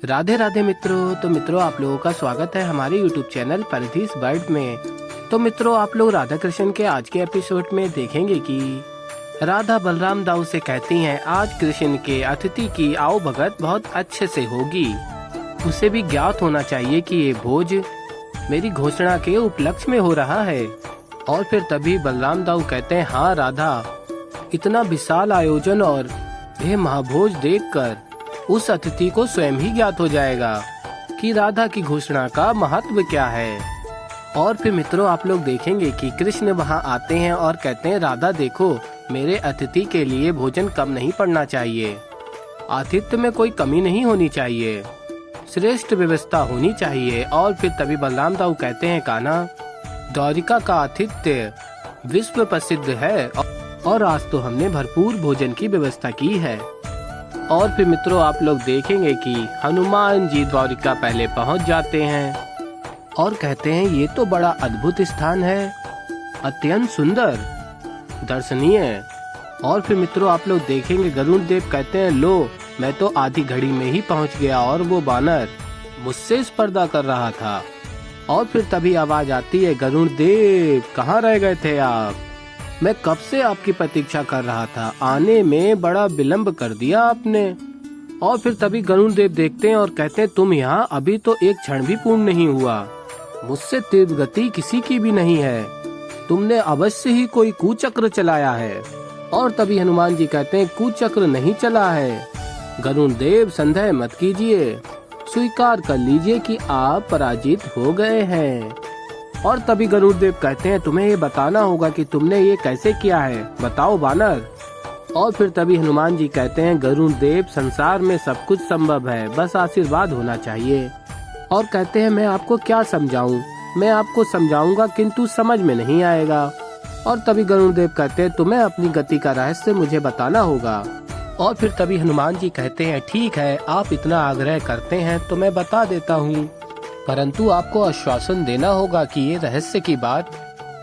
राधे राधे मित्रों। तो मित्रों, आप लोगों का स्वागत है हमारे YouTube चैनल परधीस वर्ल्ड में। तो मित्रों, आप लोग राधा कृष्ण के आज के एपिसोड में देखेंगे कि राधा बलराम दाऊ से कहती हैं आज कृष्ण के अतिथि की आओ भगत बहुत अच्छे से होगी। उसे भी ज्ञात होना चाहिए कि ये भोज मेरी घोषणा के उपलक्ष्य में हो रहा है। और फिर तभी बलराम दाऊ कहते हैं हाँ राधा, इतना विशाल आयोजन और यह महाभोज देखकर उस अतिथि को स्वयं ही ज्ञात हो जाएगा कि राधा की घोषणा का महत्व क्या है। और फिर मित्रों, आप लोग देखेंगे कि कृष्ण वहां आते हैं और कहते हैं राधा देखो, मेरे अतिथि के लिए भोजन कम नहीं पड़ना चाहिए, आतिथ्य में कोई कमी नहीं होनी चाहिए, श्रेष्ठ व्यवस्था होनी चाहिए। और फिर तभी बलराम दाऊ कहते हैं कान्हा, द्वारिका का आतिथ्य विश्व प्रसिद्ध है और आज तो हमने भरपूर भोजन की व्यवस्था की है। और फिर मित्रों, आप लोग देखेंगे कि हनुमान जी द्वारिका पहले पहुंच जाते हैं और कहते हैं ये तो बड़ा अद्भुत स्थान है, अत्यंत सुंदर, दर्शनीय। और फिर मित्रों, आप लोग देखेंगे गरुड़ देव कहते हैं लो, मैं तो आधी घड़ी में ही पहुंच गया और वो बानर मुझसे स्पर्धा कर रहा था। और फिर तभी आवाज आती है गरुड़ देव कहाँ रह गए थे आप, मैं कब से आपकी प्रतीक्षा कर रहा था, आने में बड़ा विलंब कर दिया आपने। और फिर तभी गरुड़ देव देखते हैं और कहते हैं तुम यहाँ अभी तो एक क्षण भी पूर्ण नहीं हुआ, मुझसे तीव्र गति किसी की भी नहीं है, तुमने अवश्य ही कोई कुचक्र चलाया है। और तभी हनुमान जी कहते हैं कुचक्र नहीं चला है गरुड़ देव, संदेह मत कीजिए, स्वीकार कर लीजिए कि आप पराजित हो गए हैं। और तभी गरुड़ देव कहते हैं तुम्हें ये बताना होगा कि तुमने ये कैसे किया है, बताओ बानर। और फिर तभी हनुमान जी कहते हैं गरुड़ देव, संसार में सब कुछ संभव है, बस आशीर्वाद होना चाहिए। और कहते हैं मैं आपको क्या समझाऊं, मैं आपको समझाऊंगा किंतु समझ में नहीं आएगा। और तभी गरुड़ देव कहते हैं तुम्हें अपनी गति का रहस्य मुझे बताना होगा। और फिर तभी हनुमान जी कहते हैं ठीक है, आप इतना आग्रह करते हैं तो मैं बता देता हूँ, परंतु आपको आश्वासन देना होगा कि ये रहस्य की बात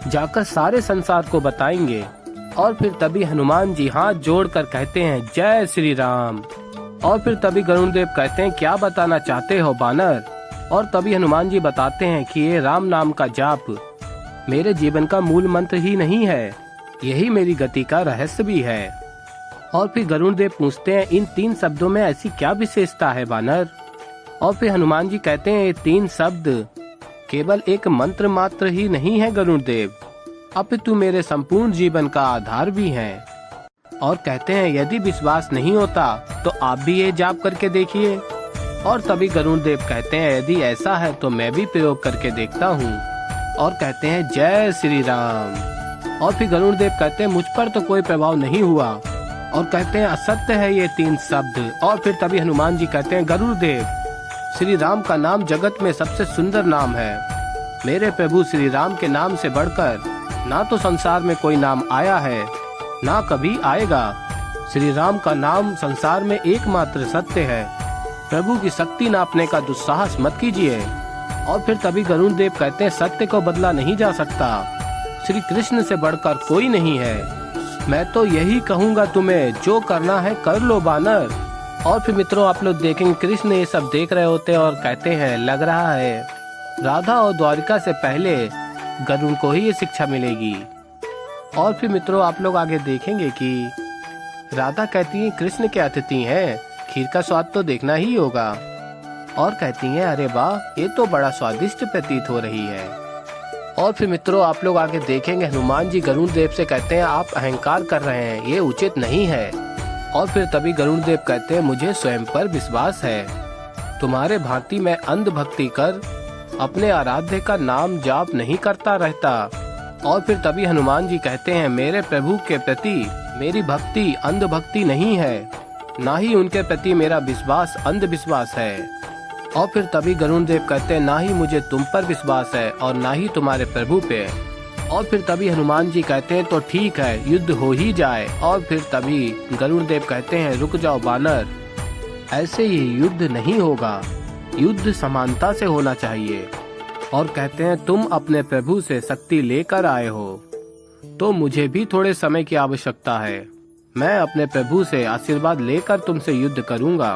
जाकर सारे संसार को बताएंगे। और फिर तभी हनुमान जी हाथ जोड़कर कहते हैं जय श्री राम। और फिर तभी गरुड़ देव कहते हैं क्या बताना चाहते हो बानर। और तभी हनुमान जी बताते हैं कि ये राम नाम का जाप मेरे जीवन का मूल मंत्र ही नहीं है, यही मेरी गति का रहस्य भी है। और फिर गरुड़ देव पूछते हैं इन 3 शब्दों में ऐसी क्या विशेषता है बानर। और फिर हनुमान जी कहते हैं ये 3 शब्द केवल एक मंत्र मात्र ही नहीं है गरुड़ देव, अपितु मेरे संपूर्ण जीवन का आधार भी हैं। और कहते हैं यदि विश्वास नहीं होता तो आप भी ये जाप करके देखिए। और तभी गरुड़ देव कहते हैं यदि ऐसा है तो मैं भी प्रयोग करके देखता हूँ। और कहते हैं जय श्री राम। और फिर गरुड़ देव कहते हैं मुझ पर तो कोई प्रभाव नहीं हुआ, और कहते हैं असत्य है ये 3 शब्द। और फिर तभी हनुमान जी कहते हैं गरुड़ देव, श्री राम का नाम जगत में सबसे सुंदर नाम है, मेरे प्रभु श्री राम के नाम से बढ़कर ना तो संसार में कोई नाम आया है ना कभी आएगा। श्री राम का नाम संसार में एकमात्र सत्य है, प्रभु की शक्ति नापने का दुस्साहस मत कीजिए। और फिर तभी गरुड़ देव कहते हैं सत्य को बदला नहीं जा सकता, श्री कृष्ण से बढ़कर कोई नहीं है, मैं तो यही कहूँगा तुम्हें जो करना है कर लो बानर। और फिर मित्रों, आप लोग देखेंगे कृष्ण ये सब देख रहे होते हैं और कहते हैं लग रहा है राधा और द्वारिका से पहले गरुड़ को ही ये शिक्षा मिलेगी। और फिर मित्रों, आप लोग आगे देखेंगे कि राधा कहती है कृष्ण के अतिथि हैं, खीर का स्वाद तो देखना ही होगा। और कहती हैं अरे वाह, ये तो बड़ा स्वादिष्ट प्रतीत हो रही है। और फिर मित्रों, आप लोग आगे देखेंगे हनुमान जी गरुड़ देव से कहते हैं आप अहंकार कर रहे हैं, ये उचित नहीं है। और फिर तभी गरुड़ देव कहते हैं मुझे स्वयं पर विश्वास है, तुम्हारे भांति मैं अंध भक्ति कर अपने आराध्य का नाम जाप नहीं करता रहता। और फिर तभी हनुमान जी कहते हैं मेरे प्रभु के प्रति मेरी भक्ति अंध भक्ति नहीं है, ना ही उनके प्रति मेरा विश्वास अंधविश्वास है। और फिर तभी गरुड़ देव कहते हैं ना ही मुझे तुम पर विश्वास है और ना ही तुम्हारे प्रभु पे। और फिर तभी हनुमान जी कहते हैं तो ठीक है, युद्ध हो ही जाए। और फिर तभी गरुड़ देव कहते हैं रुक जाओ बानर, ऐसे ही युद्ध नहीं होगा, युद्ध समानता से होना चाहिए। और कहते हैं तुम अपने प्रभु से शक्ति लेकर आए हो तो मुझे भी थोड़े समय की आवश्यकता है, मैं अपने प्रभु से आशीर्वाद लेकर तुमसे युद्ध करूंगा।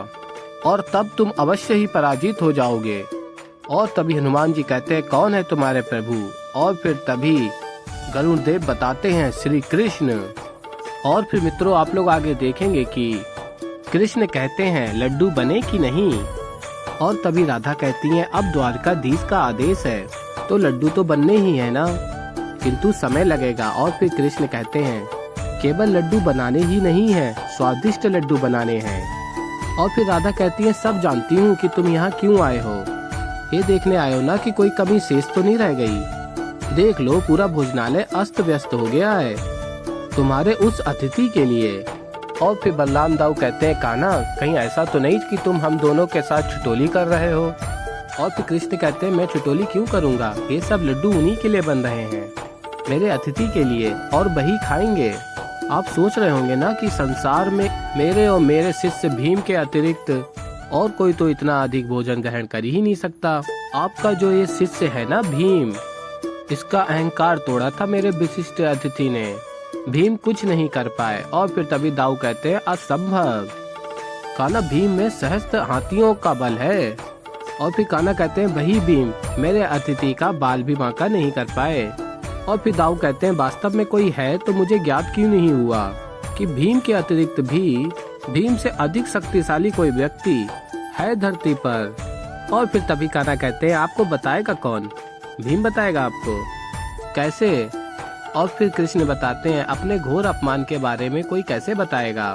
और तब तुम अवश्य ही पराजित हो जाओगे। और तभी हनुमान जी कहते हैं, कौन है तुम्हारे प्रभु? और फिर तभी गरुड़ देव बताते हैं, श्री कृष्ण। और फिर मित्रों आप लोग आगे देखेंगे कि कृष्ण कहते हैं, लड्डू बने कि नहीं? और तभी राधा कहती है, अब द्वारकाधीश का आदेश है तो लड्डू तो बनने ही है ना, किंतु समय लगेगा। और फिर कृष्ण कहते हैं, केवल लड्डू बनाने ही नहीं है, स्वादिष्ट लड्डू बनाने हैं। और फिर राधा कहती है, सब जानती हूँ कि तुम यहाँ क्यों आए हो। ये देखने आए हो ना कि कोई कमी शेष तो नहीं रह गई। देख लो, पूरा भोजनालय अस्त व्यस्त हो गया है तुम्हारे उस अतिथि के लिए। और फिर बलराम दाऊ कहते हैं, कान्हा कहीं ऐसा तो नहीं कि तुम हम दोनों के साथ छुटोली कर रहे हो? और फिर कृष्ण कहते हैं, मैं छुटोली क्यों करूँगा, ये सब लड्डू उन्हीं के लिए बन रहे हैं, मेरे अतिथि के लिए, और वही खाएंगे। आप सोच रहे होंगे ना कि संसार में मेरे और मेरे शिष्य भीम के अतिरिक्त और कोई तो इतना अधिक भोजन ग्रहण कर ही नहीं सकता। आपका जो ये शिष्य है ना भीम, इसका अहंकार तोड़ा था मेरे विशिष्ट अतिथि ने। भीम कुछ नहीं कर पाए। और फिर तभी दाऊ कहते हैं, असंभव, कान्हा भीम में सहस्त्र हाथियों का बल है। और फिर कान्हा कहते हैं, वही भीम मेरे अतिथि का बाल भी बांका नहीं कर पाए। और फिर दाऊ कहते हैं, वास्तव में कोई है तो मुझे ज्ञात क्यों नहीं हुआ कि भीम के अतिरिक्त भी भीम से अधिक शक्तिशाली कोई व्यक्ति है धरती पर। और फिर तभी कान्हा कहते हैं, आपको बताएगा कौन? भीम बताएगा आपको, कैसे? और फिर कृष्ण बताते हैं, अपने घोर अपमान के बारे में कोई कैसे बताएगा?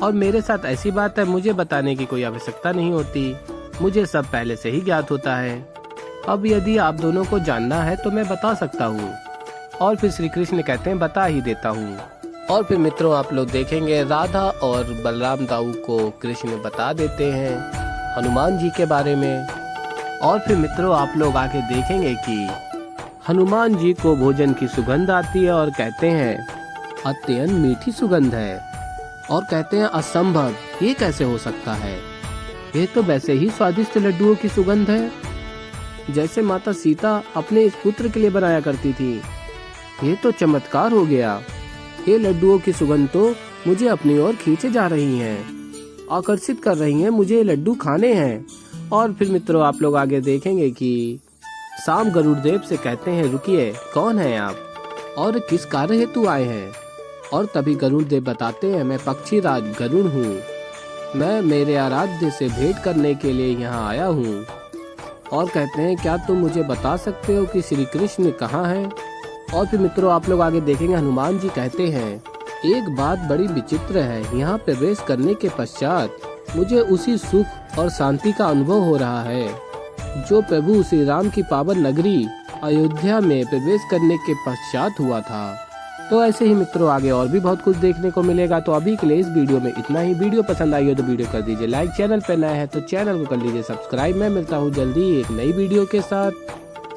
और मेरे साथ ऐसी बात है, मुझे बताने की कोई आवश्यकता नहीं होती, मुझे सब पहले से ही ज्ञात होता है। अब यदि आप दोनों को जानना है तो मैं बता सकता हूँ। और फिर श्री कृष्ण कहते हैं, बता ही देता हूँ। और फिर मित्रों आप लोग देखेंगे, राधा और बलराम दाऊ को कृष्ण बता देते हैं हनुमान जी के बारे में। और फिर मित्रों आप लोग आगे देखेंगे कि हनुमान जी को भोजन की सुगंध आती है और कहते हैं, अत्यंत मीठी सुगंध है। और कहते हैं, असंभव, ये कैसे हो सकता है? ये तो वैसे ही स्वादिष्ट लड्डुओं की सुगंध है, जैसे माता सीता अपने इस पुत्र के लिए बनाया करती थी। ये तो चमत्कार हो गया। ये लड्डुओं की सुगंध तो मुझे अपनी ओर खींचे जा रही हैं, आकर्षित कर रही हैं, मुझे लड्डू खाने हैं। और फिर मित्रों आप लोग आगे देखेंगे कि शाम गरुड़ देव से कहते हैं, रुकिए, कौन है आप और किस कार्य हेतु आए हैं? और तभी गरुड़ देव बताते हैं, मैं पक्षी राज गरुड़ हूँ, मैं मेरे आराध्य से भेंट करने के लिए यहाँ आया हूँ। और कहते हैं, क्या तुम मुझे बता सकते हो कि श्री कृष्ण कहाँ हैं? और फिर मित्रों आप लोग आगे देखेंगे, हनुमान जी कहते हैं, एक बात बड़ी विचित्र है, यहाँ प्रवेश करने के पश्चात मुझे उसी सुख और शांति का अनुभव हो रहा है जो प्रभु श्री राम की पावन नगरी अयोध्या में प्रवेश करने के पश्चात हुआ था। तो ऐसे ही मित्रों आगे और भी बहुत कुछ देखने को मिलेगा। तो अभी के लिए इस वीडियो में इतना ही। वीडियो पसंद आई हो तो वीडियो कर दीजिए लाइक, चैनल पर नए हैं तो चैनल को कर लीजिए सब्सक्राइब। मैं मिलता हूँ जल्दी एक नई वीडियो के साथ,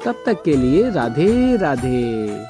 तब तक के लिए राधे राधे।